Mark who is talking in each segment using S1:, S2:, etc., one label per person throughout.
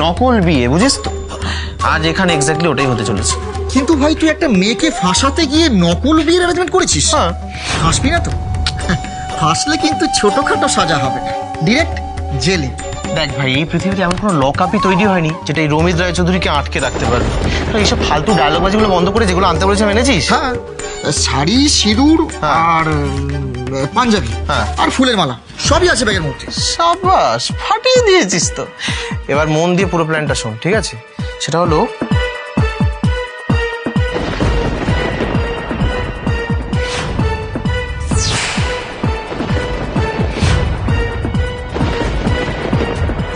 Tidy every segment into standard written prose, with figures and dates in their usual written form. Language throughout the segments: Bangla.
S1: নকল বিয়ে, বুঝিস তো? আজ এখানে এক্স্যাক্টলি ওটাই হতে চলেছে।
S2: কিন্তু ভাই তুই একটা মেয়েকে ফাঁসাতে গিয়ে নকল বিয়ের অ্যারেঞ্জমেন্ট করেছিস?
S1: হ্যাঁ।
S2: ফাঁসবি না তো? ফাঁসলে কিন্তু ছোটখাটো সাজা হবে, ডিরেক্ট জেলে।
S1: দেখ ভাই, এই পৃথিবীতে এমন কোনো লকআপই তৈরি হয়নি যেটা এই রমিজ রায়চৌধুরীকে আটকে রাখতে পারবে। এইসব ফালতু ডায়লগবাজিগুলো বন্ধ করে যেগুলো আনতে বলেছে এনেছিস?
S2: হ্যাঁ, শাড়ি, সিঁদুর আর পাঞ্জাবি আর ফুলের মালা সবই আছে ব্যাগের মধ্যে।
S1: সাবাস, ফাটিয়ে দিয়েছিস তো। এবার মন দিয়ে পুরো প্ল্যানটা শোন, ঠিক আছে? সেটা হলো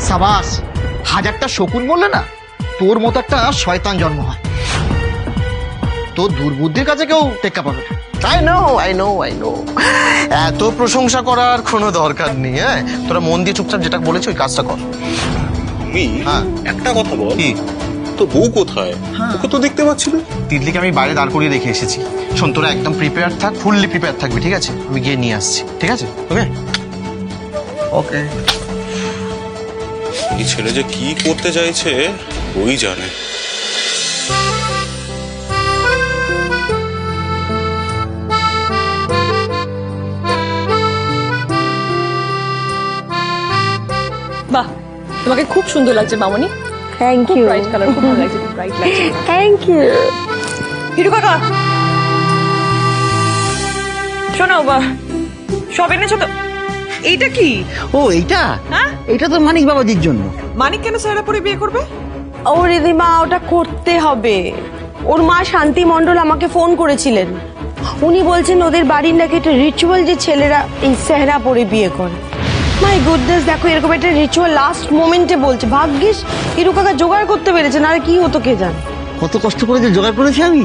S2: সাবাস, হাজারটা শকুন বললে না, তোর মতো একটা শয়তান জন্ম হয়। তোর দুর্বুদ্ধির কাছে কেউ টেক্কা পাবে না।
S1: আই নো এত প্রশংসা করার কোনো দরকার নেই। হ্যাঁ, তোরা মন দিয়ে চুপচাপ যেটা বলেছি ওই কাজটা কর।
S3: হ্যাঁ, একটা কথা বল,
S1: কি?
S3: তো বউ কোথায়? ওকে তো দেখতে পাচ্ছি না।
S1: তিতলিকে আমি বাইরে দাঁড় করিয়ে রেখে এসেছি। শোন, তোরা একদম প্রিপেয়ার থাক, ফুললি প্রিপেয়ার থাকবি, ঠিক আছে? আমি গিয়ে নিয়ে আসছি, ঠিক আছে? ওকে ওকে।
S3: এই ছেলে যে কি করতে চাইছে ওই জানে।
S4: বাহ, তোমাকে খুব সুন্দর লাগছে মামনি।
S5: Thank you.
S4: ব্রাইট কালার, খুব ভালো লাগছে, ব্রাইট লাগছে।
S5: Thank you.
S4: হিরু কাকা, শোনো, সব এনেছো তো? এইটা কি?
S6: ও এইটা?
S4: হ্যাঁ,
S6: এটা তো মানিক বাবাজির জন্য।
S4: মানিক কেন সারা পরে বিয়ে করবে?
S5: ও রিদিমা, ওটা করতে হবে। ওর মা শান্তি মণ্ডল আমাকে ফোন করেছিলেন। উনি বলছেন ওদের বাড়ির নাকি একটা রিচুয়াল, যে ছেলেরা এই সেহরা পরে বিয়ে করে। মাই গুডনেস, দেখো এরকম একটা রিচুয়াল লাস্ট মোমেন্টে বলছে। ভাগ্যিস হিরু কাকা জোগাড় করতে পেরেছেন, আর কি হতো কে জানে।
S6: কত কষ্ট করে যে জোগাড় করেছি আমি।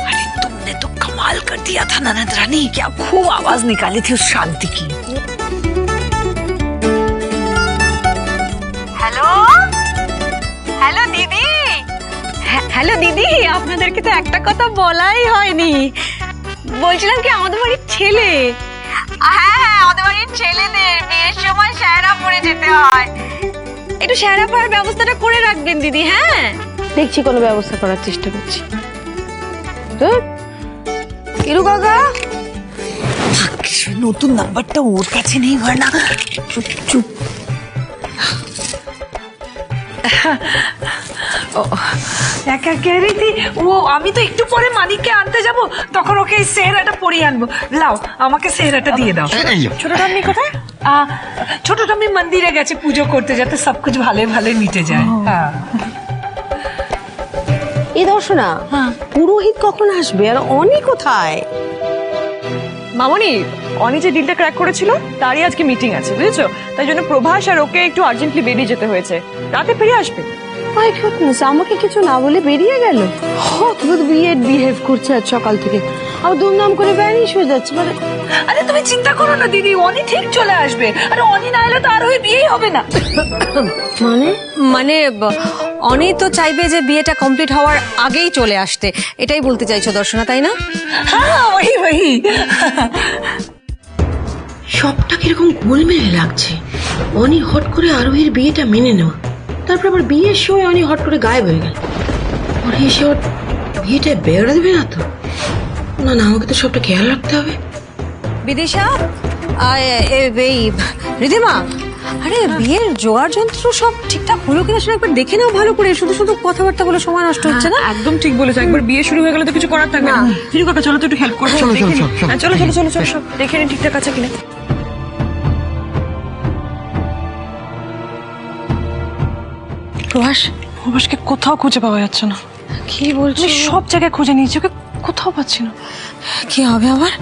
S7: अरे तुमने तो कमाल कर दिया था ननद रानी, क्या खूब आवाज निकाली थी उस शांति की।
S8: হ্যালো হ্যালো দিদি, হ্যালো দিদি, আপনাদেরকে তো একটা কথা বলাই হয়নি। বলছিলাম কি, আমাদের বাড়ির ছেলে, হ্যাঁ আমাদের বাড়ির ছেলেদের বিয়ের সময় সায়রা পরে যেতে হয়। একটু সায়রা পরার ব্যবস্থাটা করে রাখবেন দিদি। হ্যাঁ,
S5: দেখছি কোনো ব্যবস্থা করার চেষ্টা করছি। হিরু কাকা,
S7: নতুন নাম্বারটা ওর কাছে নেই, ভার্না চুপ চুপ।
S4: একা কে রে থি? ও, আমি তো একটু পরে মানিককে আনতে যাব, তখন ওকে এই সেহরাটা পরিয়ে আনবো। লাও, আমাকে সেহরাটা দিয়ে দাও। ছোট ঠাম্মি কোথায়? ছোট ঠাম্মি মন্দিরে গেছে পুজো করতে, যাতে সব কিছু ভালো ভালো মিটে যায়। হ্যাঁ,
S5: এই দর্শনা, পুরোহিত কখন আসবে? আর অনি কোথায়?
S4: মামনি, অনি যে ডিলটা ক্র্যাক করেছিল তারই আজকে মিটিং আছে, বুঝেছো? তাই জন্য প্রভাস আর ওকে একটু আর্জেন্টলি বেরিয়ে যেতে হয়েছে। রাতে ফিরে আসবে।
S5: মাই গুডনেস, আমাকে কিছু না বলে বেরিয়ে গেল। অদ্ভুত বিয়ের বিহেভ করছে আজ সকাল থেকে, আর দুমদাম করে ভ্যানিশ হয়ে যাচ্ছে। মানে
S4: আরে তুমি চিন্তা করো না দিদি, অনি ঠিক চলে আসবে। আরে অনি না এলে তো আর ওই বিয়েই হবে না।
S9: মানে অনি তো চাইবে যে বিয়েটা কমপ্লিট হওয়ার আগেই চলে আসতে, এটাই বলতে চাইছো দর্শনা, তাই না?
S4: হ্যাঁ, ওই
S10: সবটা কিরকম গোলমেলে লাগছে। অনি হট করে আরোহীর বিয়েটা মেনে নেওয়া, তারপর আবার বিয়ের সময় অনি হট করে গায়েব হয়ে গেল। পরে এসে ওর বিয়েটা বেড়া দেবে না তো? না না, আমাকে তো সবটা খেয়াল রাখতে হবে।
S9: বিদিশা, এই রিধিমা, আরে বিয়ের জোগাড় যন্ত্র সব ঠিকঠাক হলো কিনা সেটা একবার দেখে নাও ভালো করে। শুধু শুধু কথাবার্তা বলে সময় নষ্ট হচ্ছে না।
S4: একদম ঠিক বলেছো, একবার বিয়ে শুরু হয়ে গেলে তো কিছু করার থাকবে না। হিরু কাকা, চলো তো একটু হেল্প করো। চলো সব দেখে নিন ঠিকঠাক আছে কিনা। প্রভাসকে কোথাও খুঁজে পাওয়া যাচ্ছে না।
S9: কি বলছো?
S4: আমি সব জায়গায় খুঁজে নিয়েছি, ওকে কোথাও পাচ্ছি না।
S9: কি হবে আবার?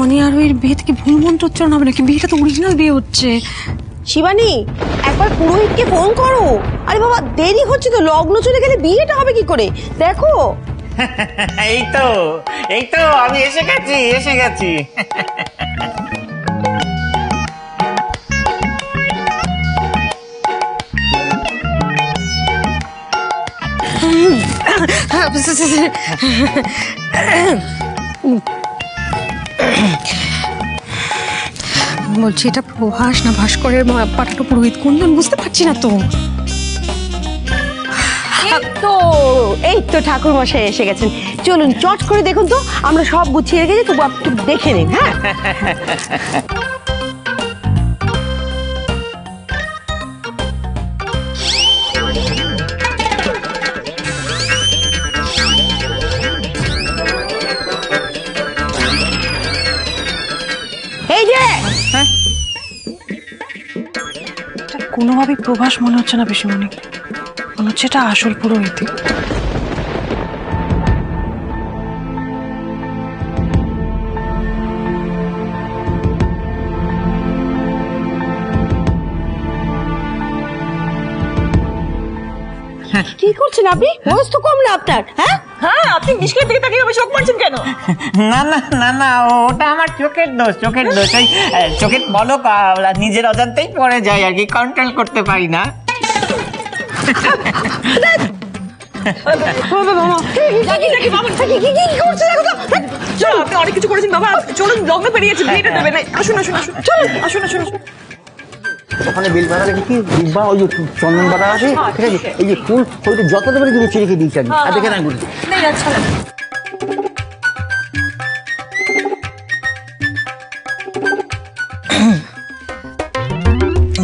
S9: অনি আর ওই বিয়ে থেকে ভুল মন্ত্র উচ্চারণ হবে নাকি? বিয়েটা তো অরিজিনাল বিয়ে হচ্ছে।
S5: শিবানী, একবার পুরোহিতকে ফোন করো। আরে বাবা, দেরি হচ্ছে তো, লগ্ন চলে গেলে বিয়েটা হবে কি করে? দেখো।
S6: এই তো আমি এসে গেছি।
S9: বলছি এটা প্রভাস না ভাস্করের পাঠানো পুরোহিত, কোনজন বুঝতে পারছি না তো।
S5: এই তো ঠাকুর মশাই এসে গেছেন। চলুন চট করে দেখুন তো, আমরা সব গুছিয়ে রেখেছি, তবু একটু দেখে নিন। হ্যাঁ এই যে
S4: কোনোভাবেই প্রভাস মনে হচ্ছে না পিসিমণি, মনে হচ্ছে এটা আসল পুরোহিত।
S5: কি করছেন আপনি? বয়স তো কম না আপনার। হ্যাঁ
S4: হ্যাঁ, আপনি মিশকের দিকে তাকিয়ে শোক মারছেন কেন?
S6: না না না না, ওটা আমার চোখের দোষ, চোখের দোষ। ওই চোখের পলক নিজের অজান্তেই পড়ে যায় আর কি, কন্ট্রোল করতে পারি না।
S4: চলো, আপনি অনেক কিছু করেছেন বাবা, চলুন লগ্ন পেরিয়েছে, বিয়েটা দেবে না। আসুন আসুন আসুন, চলুন আসুন আসুন আসুন।
S6: ওখানে বেল পাতা রেখেছি, বা ওই যে চন্দন পাতা আছে, ঠিক আছে? এই যে ফুল, ওইটা যত দেবে গুছিয়ে রেখে দিয়েছি আমি। আর দেখে না গুলি।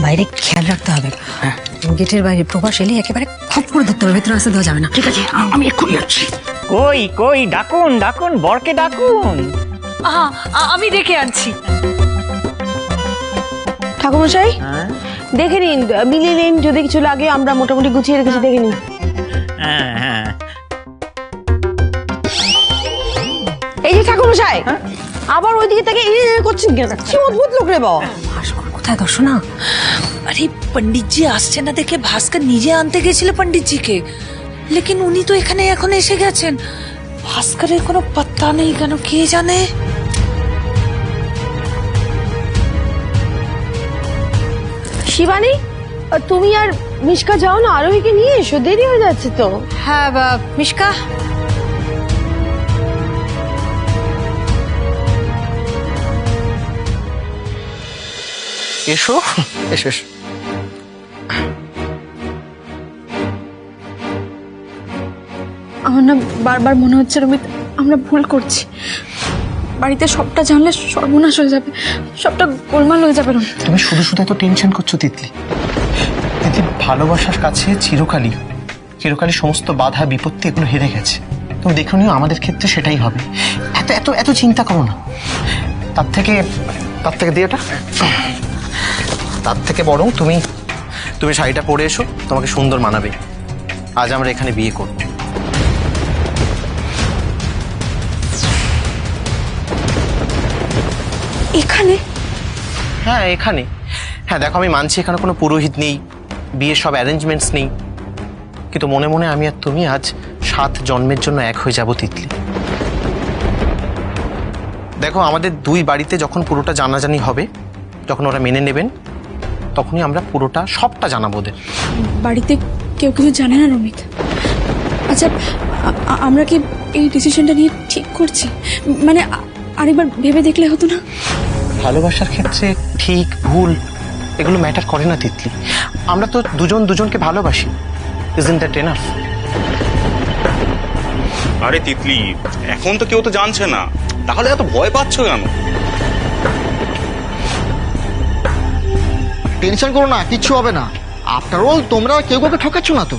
S9: বাইরে খেয়াল রাখতে হবে, গেটের বাইরে প্রভাস এলে একেবারে খপ করে ধরতে হবে, ভেতরে আসতে দেওয়া যাবে না।
S6: ঠিক আছে, আমি এক্ষুনি যাচ্ছি। কই কই, ডাকুন ডাকুন, বরকে ডাকুন।
S4: আমি ডেকে আনছি।
S5: ঠাকুর মশাই দেখে নিন, মিলিয়ে নিন, যদি কিছু লাগে আমরা মোটামুটি গুছিয়ে রেখেছি, দেখে নিন।
S6: হ্যাঁ হ্যাঁ,
S5: এই যে ঠাকুর মশাই, আবার ওইদিকে থেকে করছেন কেন? কি অদ্ভুত লোক রে বাবা।
S7: কোথায় দর্শনা? আরে पंडित जी আসছে না দেখে ভাস্কর নিজে আনতে গেছিল पंडित जी কে, লেকিন উনি তো এখানে এখন এসে গেছেন। ভাস্করের কোনো পাত্তা নেই কেন, কে জানে?
S5: শিবানী, তুমি আর মিশকা যাও না, আরোহীকে নিয়ে এসো, দেরি হয়ে যাচ্ছে তো।
S9: হ্যাঁ মিশকা,
S1: এসো এসো এসো।
S11: আমার না বারবার মনে হচ্ছে রমিত, আমরা ভুল করছি। বাড়িতে সবটা জানলে সর্বনাশ হয়ে যাবে, সবটা গোলমাল হয়ে যাবে রমিত।
S1: তুমি শুধু শুধু এত টেনশন করছো তিতলি। তিতলি, ভালোবাসার কাছে চিরকালই চিরকালই সমস্ত বাধা বিপত্তি এগুলো হেরে গেছে। তুমি দেখো নিও, আমাদের ক্ষেত্রে সেটাই হবে। এত এত এত চিন্তা করো না। তার থেকে দিয়ে ওটা, তার থেকে বরং তুমি শাড়িটা পরে এসো, তোমাকে সুন্দর মানাবে। আজ আমরা এখানে বিয়ে করব।
S5: এখানে?
S1: হ্যাঁ এখানে। হ্যাঁ দেখো, আমি মানছি এখানে কোনো পুরোহিত নেই, বিয়ের সব অ্যারেঞ্জমেন্টস নেই, কিন্তু মনে মনে আমি আর তুমি আজ 7 জন্মের জন্য এক হয়ে যাব তিতলি। দেখো, আমাদের দুই বাড়িতে যখন পুরোটা জানাজানি হবে, যখন ওরা মেনে নেবেন, তখনই আমরা পুরোটা সবটা জানাবো ওদের।
S11: বাড়িতে কেউ কিছু জানে না রমিত। আচ্ছা, আমরা কি এই ডিসিশনটা নিয়ে ঠিক করছি? মানে আরেকবার ভেবে দেখলে হতো না?
S1: ভালোবাসার ক্ষেত্রে ঠিক ভুল এগুলো ম্যাটার করে না তিতলি। আমরা তো দুজনকে ভালোবাসি। Isn't that enough?
S3: আরে তিতলি, এখন তো কেউ তো জানছে না, তাহলে এত ভয় পাচ্ছ কেন?
S2: টেনশন করো না, কিচ্ছু হবে না। আফটার অল তোমরা কেউ কাউকে ঠকাচ্ছ না তো।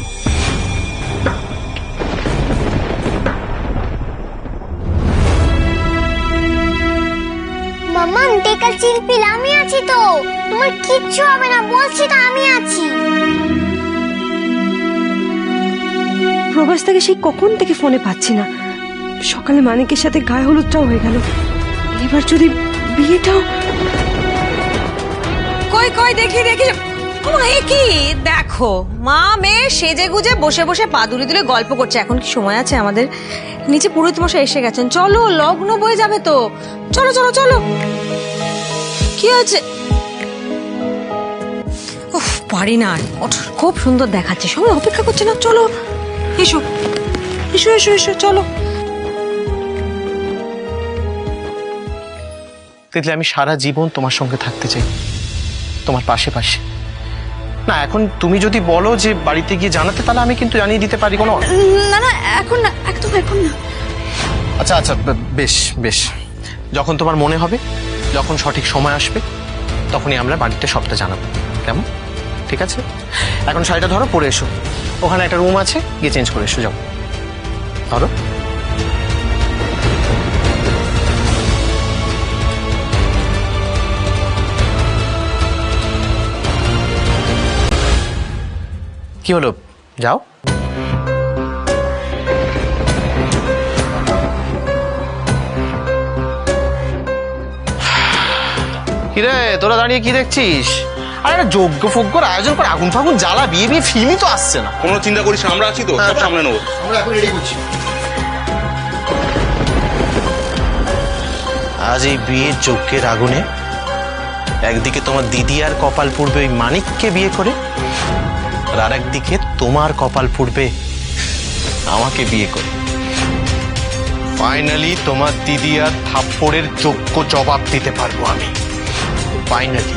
S12: মাম্মা টেকার চিলপিল আমি আছি তো, তোমার কিচ্ছু হবে না, বলছি তো আমি আছি।
S5: প্রভাস থেকে সেই কখন থেকে ফোনে পাচ্ছি না। সকালে মানিকের সাথে গায়ে হলুদটাও হয়ে গেল, এবার যদি বিয়েটাও।
S9: কই কই, দেখি দেখি। কি দেখো, মা মেয়ে সেজে গুজে বসে বসে পা দুলে দুলে গল্প করছে। এখন কি সময় আছে আমাদের? নিচে পুরোহিত মশাই এসে গেছেন, চলো লগ্ন বয়ে যাবে তো। চলো চলো চলো। কি হয়েছে? উফ, পারি না, খুব সুন্দর দেখাচ্ছে, সবাই অপেক্ষা করছে না। চলো এসো এসো এসো এসো, চলো।
S1: তিতলি, আমি সারা জীবন তোমার সঙ্গে থাকতে চাই, তোমার পাশে পাশে। না এখন তুমি যদি বলো যে বাড়িতে গিয়ে জানাতে, তাহলে আমি কিন্তু জানিয়ে দিতে পারি, কোনো।
S11: না না, এখন না, একদম এখন না।
S1: আচ্ছা আচ্ছা, বেশ বেশ, যখন তোমার মনে হবে, যখন সঠিক সময় আসবে, তখনই আমরা বাড়িতে সবটা জানাবো, কেমন? ঠিক আছে, এখন শাড়িটা ধরো, পরে এসো। ওখানে একটা রুম আছে, গিয়ে চেঞ্জ করে এসো, যাও ধরো। কি হলো, যাও। কিরে, তোরা দাঁড়িয়ে কি দেখছিস? আরে একটা যজ্ঞ ফজ্ঞর আয়োজন করে আগুন ফাগুন জ্বালা, বিয়ে বিয়ে ফিল্মই তো আসছে না।
S3: কোনো চিন্তা করিস না, আমরা আছি তো, সব সামলে নেবো।
S2: আমরা এখন রেডি করছি।
S1: আজ এই বিয়ের যজ্ঞের আগুনে একদিকে তোমার দিদি আর কপাল পুড়বে ওই মানিককে বিয়ে করে, আর আরেকদিকে তোমার কপাল পুড়বে আমাকে বিয়ে করে। ফাইনালি তোমার দিদি আর থাপ্পড়ের যোগ্য জবাব দিতে পারবো আমি, ফাইনালি।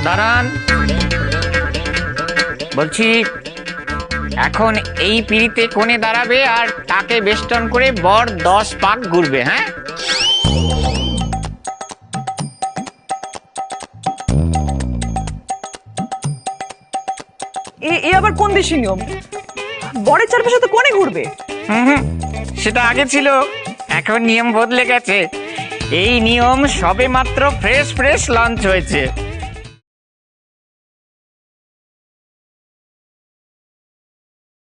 S6: দাঁড়ান, বলছি এখন এই পিড়িতে কোণে দাঁড়াবে আর তাকে বেষ্টন করে বর 10 পাক ঘুরবে। হ্যাঁ,
S4: এ আবার কোন দেশি নিয়ম? বরের চারপাশে তো কোণে ঘুরবে।
S6: সেটা আগে ছিল, এখন নিয়ম বদলে গেছে। এই নিয়ম সবে মাত্র ফ্রেশ লঞ্চ হয়েছে।